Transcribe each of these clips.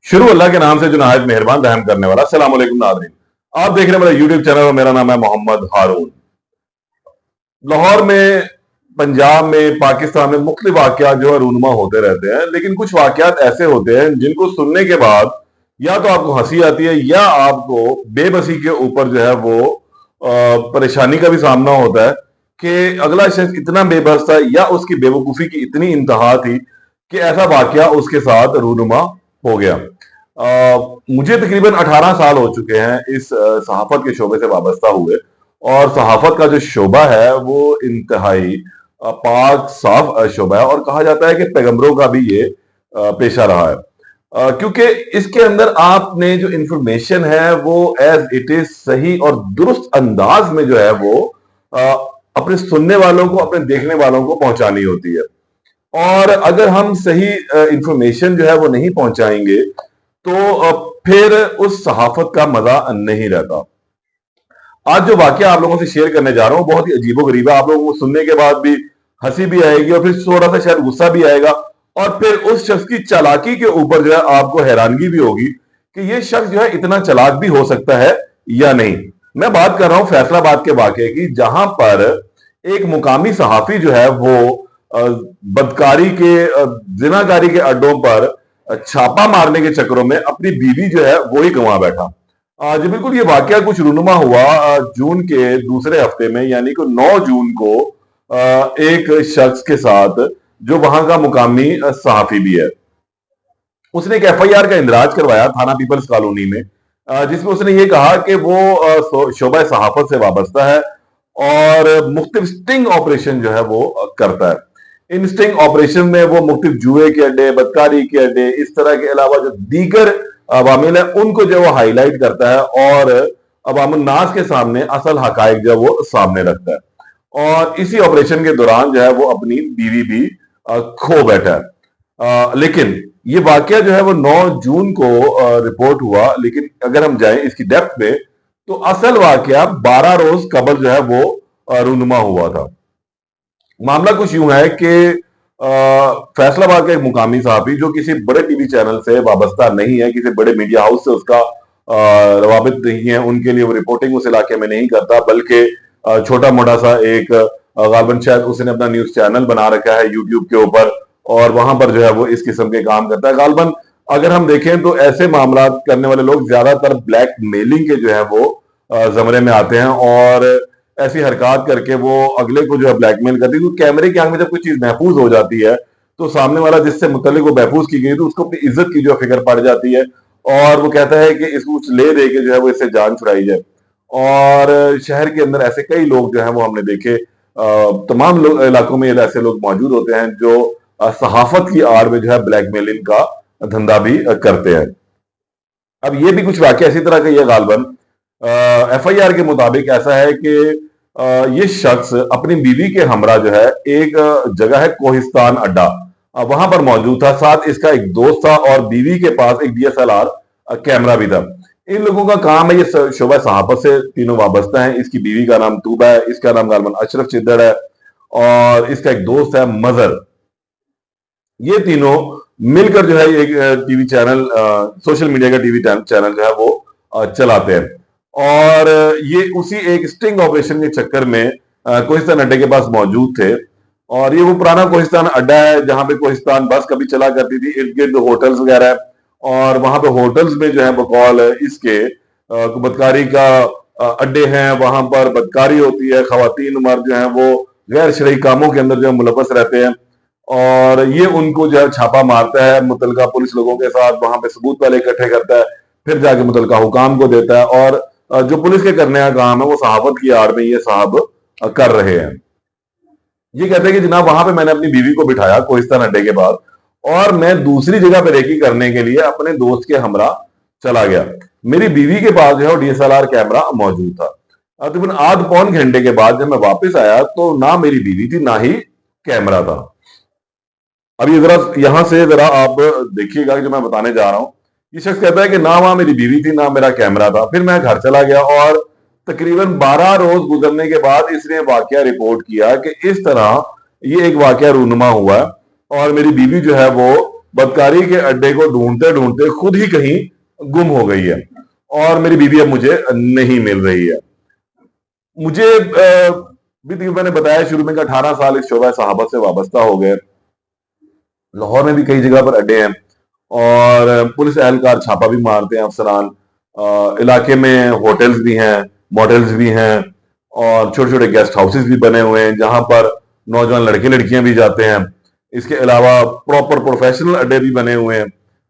शुरू अल्लाह के नाम से जो नहायत मेहरबान रहम करने वाला। अस्सलाम वालेकुम नाज़रीन, आप देख रहे हैं मेरा यूट्यूब चैनल और मेरा नाम है मोहम्मद हारून। लाहौर में, पंजाब में, पाकिस्तान में मुख्तलिफ वाकयात जो है रूनुमा होते रहते हैं, लेकिन कुछ वाकयात ऐसे होते हैं जिनको सुनने के बाद या तो आपको हंसी आती है या आपको बेबसी के ऊपर जो है वो परेशानी का भी सामना होता है कि अगला शख्स इतना बेबस था या उसकी बेवकूफ़ी की इतनी इंतहा थी कि ऐसा वाकया उसके साथ रूनुमा हो गया। मुझे तकरीबन 18 साल हो चुके हैं इस सहाफत के शोबे से वाबस्ता हुए, और सहाफत का जो शोबा है वो इंतहाई पाक साफ शोबा है, और कहा जाता है कि पैगंबरों का भी ये पेशा रहा है, क्योंकि इसके अंदर आपने जो इंफॉर्मेशन है वो एज इट इज सही और दुरुस्त अंदाज में जो है वो अ, अपने सुनने वालों को, अपने देखने वालों को पहुंचानी होती है। और अगर हम सही इंफॉर्मेशन जो है वो नहीं पहुंचाएंगे तो फिर उस सहाफत का मजा नहीं रहता। आज जो वाकया आप लोगों से शेयर करने जा रहा हूं बहुत ही अजीबोगरीब है। आप लोगों को सुनने के बाद भी हंसी भी आएगी और फिर थोड़ा सा शायद गुस्सा भी आएगा, और फिर उस शख्स की चालाकी के ऊपर जो है आपको हैरानगी भी होगी कि ये शख्स जो है इतना चालाक भी हो सकता है या नहीं। मैं बात कर रहा हूं फैसलाबाद के वाकये की, जहां पर एक मुकामी सहाफी जो है वो बदकारी के, जिनाकारी के अड्डों पर छापा मारने के चक्करों में अपनी बीवी जो है वो ही गंवा बैठा। जी बिल्कुल, ये वाकया कुछ रूनुमा हुआ जून के दूसरे हफ्ते में, यानी कि 9 जून को एक शख्स के साथ जो वहां का मुकामी सहाफी भी है। उसने एक एफआईआर का इंदराज करवाया थाना पीपल्स कॉलोनी में, जिसमें उसने ये कहा कि वो शोबा सहाफत से वाबस्ता है और मुख्तलिफ स्टिंग ऑपरेशन जो है वो करता है। इन स्टिंग ऑपरेशन में वो मुख्तलिफ जुए के अड्डे, बदकारी के अड्डे, इस तरह के अलावा जो दीगर अवामिल है उनको जो वो हाईलाइट करता है और अवामुन्नास के सामने असल हकायक जो है वो सामने रखता है। और इसी ऑपरेशन के दौरान जो है वो अपनी बीवी भी खो बैठा है। लेकिन ये वाकया जो है वो 9 जून को रिपोर्ट हुआ, लेकिन अगर हम जाएं इसकी डेप्थ में तो असल वाकया 12 रोज कबल जो है वो रूनुमा हुआ था। मामला कुछ यूं है कि फैसलाबाद का एक मुकामी सहाफी जो किसी बड़े टीवी चैनल से वाबस्ता नहीं है, किसी बड़े मीडिया हाउस से उसका रवाबित नहीं है, उनके लिए वो रिपोर्टिंग उस इलाके में नहीं करता, बल्कि छोटा मोटा सा एक गालबन शायद उसने अपना न्यूज चैनल बना रखा है यूट्यूब के ऊपर, और वहां पर जो है वो इस किस्म के काम करता है। गालबन अगर हम देखें तो ऐसे मामला करने वाले लोग ज्यादातर ब्लैक मेलिंग के जो है वो जमरे में आते हैं, और ऐसी हरकत करके वो अगले को जो है ब्लैकमेल करती है। क्योंकि कैमरे की आंख में जब कोई चीज महफूज हो जाती है तो सामने वाला जिससे मुतल्लिक वो महफूज की गई तो उसको अपनी इज्जत की जो फिक्र पड़ जाती है, और वो कहता है कि इसको कुछ ले दे के जो है वो इससे जान छुड़ाई जाए। और शहर के अंदर ऐसे कई लोग जो है वो हमने देखे, तमाम इलाकों में ऐसे लोग मौजूद होते हैं जो सहाफत की आड़ में जो है ब्लैकमेलिंग का धंधा भी करते हैं। अब ये भी कुछ वाकया इसी तरह का ही है। गालबन एफआईआर के मुताबिक ऐसा है कि ये शख्स अपनी बीवी के हमरा जो है एक जगह है कोहिस्तान अड्डा, वहां पर मौजूद था। साथ इसका एक दोस्त था और बीवी के पास एक डीएसएलआर कैमरा भी था। इन लोगों का काम है, ये शोबा सहाफत से तीनों वाबस्ता है। इसकी बीवी का नाम तूबा है, इसका नाम गालबन अशरफ चिद्दड़ है, और इसका एक दोस्त है मजर। ये तीनों मिलकर जो है एक टीवी चैनल, सोशल मीडिया का टीवी चैनल जो है वो चलाते हैं। और ये उसी एक स्टिंग ऑपरेशन के चक्कर में कोहिस्तान अड्डे के पास मौजूद थे, और ये वो पुराना कोहिस्तान अड्डा है जहां पे कोहिस्तान बस कभी चला करती थी, इर्द गिर्द होटल्स वगैरह है, और वहां पे होटल्स में जो है बकौल इसके बदकारी का अड्डे हैं। वहां पर बदकारी होती है, खवातीन मर्द जो है वो गैर शरई कामों के अंदर जो है मुलव्वस रहते हैं, और ये उनको जो है छापा मारता है मुतलका पुलिस लोगों के साथ, वहां पे सबूत पहले इकट्ठे करता है, फिर जाके मुतलका हुकाम को देता है, और जो पुलिस के करने का काम है वो सहाफत की आड़ में ये साहब कर रहे हैं। ये कहते हैं कि जनाब वहां पे मैंने अपनी बीवी को बिठाया कोहिस्तान अड्डे के बाद, और मैं दूसरी जगह पे रेकी करने के लिए अपने दोस्त के हमरा चला गया। मेरी बीवी के पास जो है डीएसएलआर कैमरा मौजूद था। तकरीबन आध पौन घंटे के बाद जब मैं वापस आया तो ना मेरी बीवी थी ना ही कैमरा था। अब ये जरा यहां से जरा आप देखिएगा जो मैं बताने जा रहा हूं। ये शख्स कहता है कि ना वहां मेरी बीवी थी ना मेरा कैमरा था। फिर मैं घर चला गया, और तकरीबन 12 रोज गुजरने के बाद इसने वाकया रिपोर्ट किया कि इस तरह ये एक वाकया रूनुमा हुआ, और मेरी बीवी जो है वो बदकारी के अड्डे को ढूंढते ढूंढते खुद ही कहीं गुम हो गई है और मेरी बीवी अब मुझे नहीं मिल रही है। मुझे भी मैंने बताया शुरू में कि 18 साल इस शोबा सहाबत से वाबस्ता हो गए। लाहौर में भी कई जगह पर अड्डे हैं और पुलिस एहलकार छापा भी मारते हैं, अफसरान। इलाके में होटल्स भी हैं, मोटेल्स भी हैं और छोटे छोटे गेस्ट हाउसेस भी बने हुए हैं जहां पर नौजवान लड़के लड़कियां भी जाते हैं। इसके अलावा प्रॉपर प्रोफेशनल अड्डे भी बने हुए हैं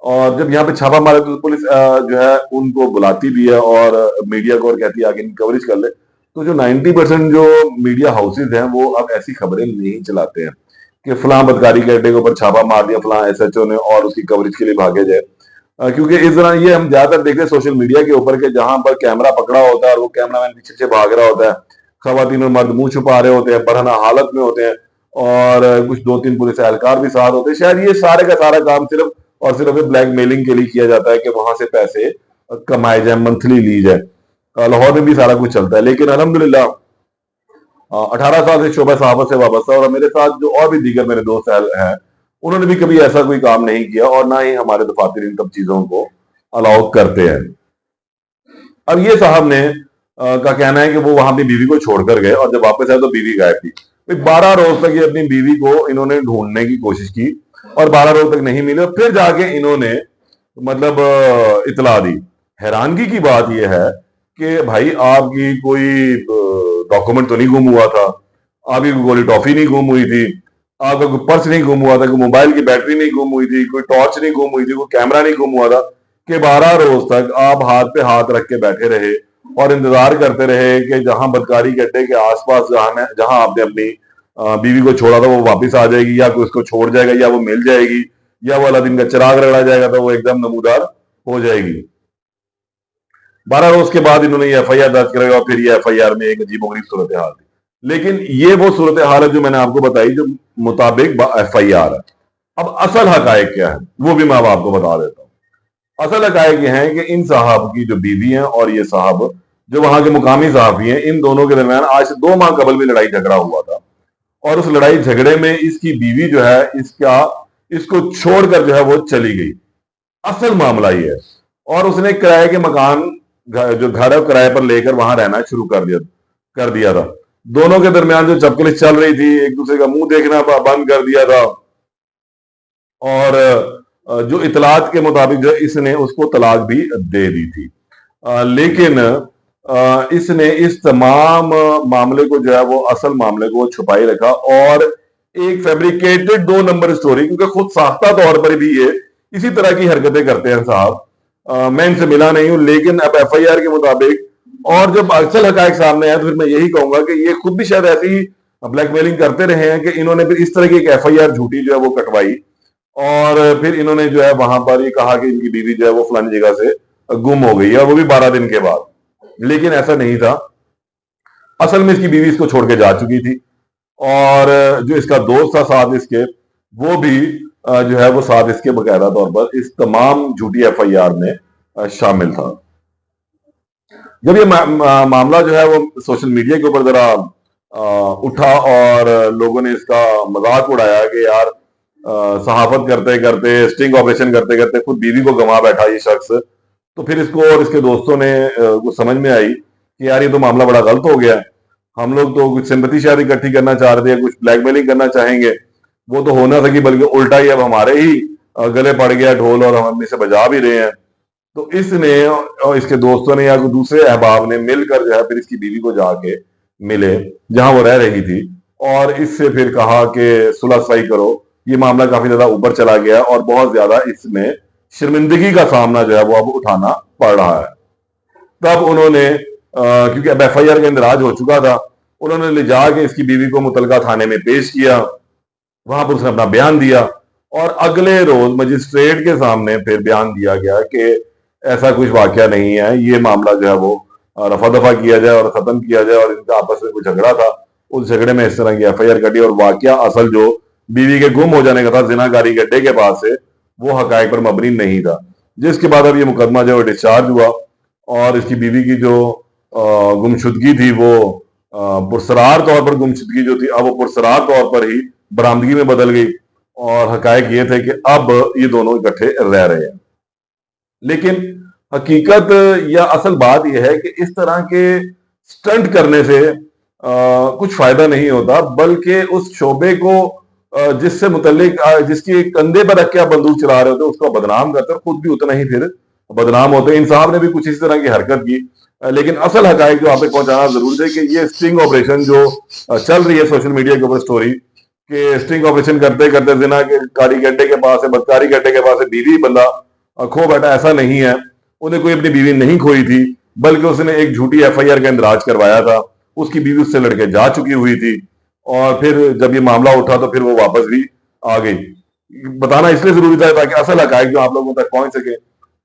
और जब यहाँ पे छापा मारे तो पुलिस जो है उनको बुलाती भी है और मीडिया को और कहती है आगे इनकी कवरेज कर ले। तो जो 90% जो मीडिया हाउसेज हैं वो अब ऐसी खबरें नहीं चलाते हैं कि फलां बदकारी के अड्डे के ऊपर छापा मार दिया फलां एसएचओ ने और उसकी कवरेज के लिए भागे जाए। क्योंकि इस तरह ये हम ज्यादातर देखते हैं सोशल मीडिया के ऊपर के जहां पर कैमरा पकड़ा होता है और वो कैमरामैन पीछे से भाग रहा होता है, खवातीन और मर्द मुंह छुपा रहे होते हैं, बरहना हालत में होते हैं और कुछ 2-3 पुलिस एहलकार भी साथ होते हैं। शायद ये सारे का सारा काम सिर्फ और सिर्फ ब्लैकमेलिंग के लिए किया जाता है कि वहां से पैसे कमाए जाए, मंथली ली जाए। लाहौर में भी सारा कुछ चलता है, लेकिन अल्हम्दुलिल्लाह 18 साल से शोबा सहाबत से वाबस्ता और मेरे साथ जो और भी दीगर मेरे दोस्त हैं उन्होंने भी कभी ऐसा कोई काम नहीं किया और ना ही हमारे दफातर इन सब चीजों को अलाउ करते हैं। अब ये साहब ने का कहना है कि वो वहां अपनी बीवी को छोड़कर गए और जब वापस आए तो बीवी गायब थी। 12 रोज तक ये अपनी बीवी को इन्होंने ढूंढने की कोशिश की और 12 रोज तक नहीं मिले। फिर जाके इन्होंने मतलब इतला दी। हैरानगी की बात यह है कि भाई आपकी कोई डॉक्यूमेंट तो नहीं गुम हुआ था, आपकी कोई गोली टॉफी नहीं गुम हुई थी, आपका कोई पर्स नहीं गुम हुआ था, कोई मोबाइल की बैटरी नहीं गुम हुई थी, कोई टॉर्च नहीं गुम हुई थी, कोई कैमरा नहीं गुम हुआ था कि 12 रोज तक आप हाथ पे हाथ रख के बैठे रहे और इंतजार करते रहे कि जहां बदकारी के अड्डे के आसपास जहां आपने अपनी बीवी को छोड़ा था वो वापस आ जाएगी या कोई उसको छोड़ जाएगा या वो मिल जाएगी या वो अलादीन का चिराग रगड़ा जाएगा तो वो एकदम नमूदार हो जाएगी। 12 रोज के बाद इन्होंने ये एफआईआर दर्ज कराई और फिर ये एफआईआर में एक अजीबोगरीब सूरत हाल थी। लेकिन ये वो सूरत हाल है जो मैंने आपको बताई जो मुताबिक एफआईआर है। अब असल हकायक क्या है वो भी मैं अब आपको बता देता हूं। असल हकायक ये है कि इन साहब की जो बीवी हैं और ये साहब जो वहां के मुकामी सहाफी हैं, इन दोनों के दरमियान आज से 2 माह कबल भी लड़ाई झगड़ा हुआ था और उस लड़ाई झगड़े में इसकी बीवी जो है इसको छोड़कर जो है वो चली गई। असल मामला ये है और उसने किराए के मकान जो घर है किराए पर लेकर वहां रहना शुरू कर दिया था। दोनों के दरमियान जो चपकलिश चल रही थी, एक दूसरे का मुंह देखना बंद कर दिया था और जो इतलात के मुताबिक जो इसने उसको तलाक भी दे दी थी। लेकिन इसने इस तमाम मामले को जो है वो असल मामले को छुपाई रखा और एक फैब्रिकेटेड 2 नंबर स्टोरी, क्योंकि खुद साख्ता तौर पर भी ये इसी तरह की हरकतें करते हैं साहब। मैं इनसे मिला नहीं हूं लेकिन अब एफआईआर के मुताबिक और जब असल हकायक सामने आया तो फिर मैं यही कहूंगा कि ये खुद भी शायद ऐसी ब्लैकमेलिंग करते रहे हैं कि इन्होंने फिर इस तरह की एक एफआईआर झूठी जो है वो कटवाई और फिर इन्होंने जो है वहां पर ये कहा कि इनकी बीवी जो है वो फलानी जगह से गुम हो गई है और वो भी 12 दिन के बाद। लेकिन ऐसा नहीं था, असल में इसकी बीवी इसको छोड़ के जा चुकी थी और जो इसका दोस्त था साथ इसके वो भी जो है वो साथ इसके बकायदा तौर पर इस तमाम झूठी एफआईआर में शामिल था। जब ये मामला जो है वो सोशल मीडिया के ऊपर जरा उठा और लोगों ने इसका मजाक उड़ाया कि यार सहाफत करते करते स्टिंग ऑपरेशन करते करते खुद बीवी को गंवा बैठा ये शख्स, तो फिर इसको और इसके दोस्तों ने कुछ समझ में आई कि यार ये तो मामला बड़ा गलत हो गया है। हम लोग तो कुछ सिंपैथी शायद इकट्ठी करना चाह रहे थे, कुछ ब्लैकमेलिंग करना चाहेंगे, वो तो हो ना सकी बल्कि उल्टा ही अब हमारे ही गले पड़ गया ढोल और हम इसे बजा भी रहे हैं। तो इसने और इसके दोस्तों ने या दूसरे अहबाब ने मिलकर जो है फिर इसकी बीवी को जाके मिले जहां वो रह रही थी और इससे फिर कहा कि सुलह सही करो। ये मामला काफी ज्यादा ऊपर चला गया और बहुत ज्यादा इसमें शर्मिंदगी का सामना जो है वो अब उठाना पड़ रहा है। तब उन्होंने क्योंकि अब एफआईआर का इंदराज हो चुका था, उन्होंने ले जाके इसकी बीवी को मुतलका थाने में पेश किया, वहां पर उसने अपना बयान दिया और अगले रोज मजिस्ट्रेट के सामने फिर बयान दिया गया कि ऐसा कुछ वाकया नहीं है, ये मामला जो है वो रफा दफा किया जाए और खत्म किया जाए और इनका आपस में कुछ झगड़ा था, उस झगड़े में इस तरह की एफआईआर कटी और वाकया असल जो बीवी के गुम हो जाने का था जिनाकारी के अड्डे के पास से वो हकायक पर मबनी नहीं था। जिसके बाद अब ये मुकदमा जो है डिस्चार्ज हुआ और इसकी बीवी की जो गुमशुदगी थी वो पुरसरार तौर पर गुमशुदगी जो थी अब वो पुरसरार तौर पर ही बरामदगी में बदल गई और हकायक ये थे कि अब ये दोनों इकट्ठे रह रहे हैं। लेकिन हकीकत या असल बात यह है कि इस तरह के स्टंट करने से कुछ फायदा नहीं होता, बल्कि उस शोबे को जिससे मुतल्लिक जिसकी कंधे पर रख के आप बंदूक चला रहे होते हैं उसको बदनाम करते हैं, खुद भी उतना ही फिर बदनाम होते हैं। इंसाफ ने भी कुछ इस तरह की हरकत की। लेकिन असल हकायक जो आप तक पहुंचाना जरूरी है कि ये स्टिंग ऑपरेशन जो चल रही है सोशल मीडिया के ऊपर स्टोरी कि स्टिंग ऑपरेशन करते करते जिना के कारी गड्ढे के पास है, बदकारी गड्ढे के पास है, बीवी बंदा खो बैठा, ऐसा नहीं है। उन्हें कोई अपनी बीवी नहीं खोई थी, बल्कि उसने एक झूठी एफआईआर का इंदराज करवाया था। उसकी बीवी उससे लड़के जा चुकी हुई थी और फिर जब ये मामला उठा तो फिर वो वापस भी आ गई। बताना इसलिए जरूरी था ताकि असल हकायक जो आप लोगों तक पहुंच सके।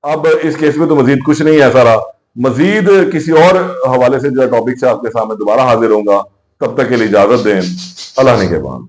अब इस केस में तो मजीद कुछ नहीं है सारा, मजीद किसी और हवाले से जो टॉपिक से आपके सामने दोबारा हाजिर होऊंगा। तब तक के लिए इजाजत दें। अल्लाह ने के बाद।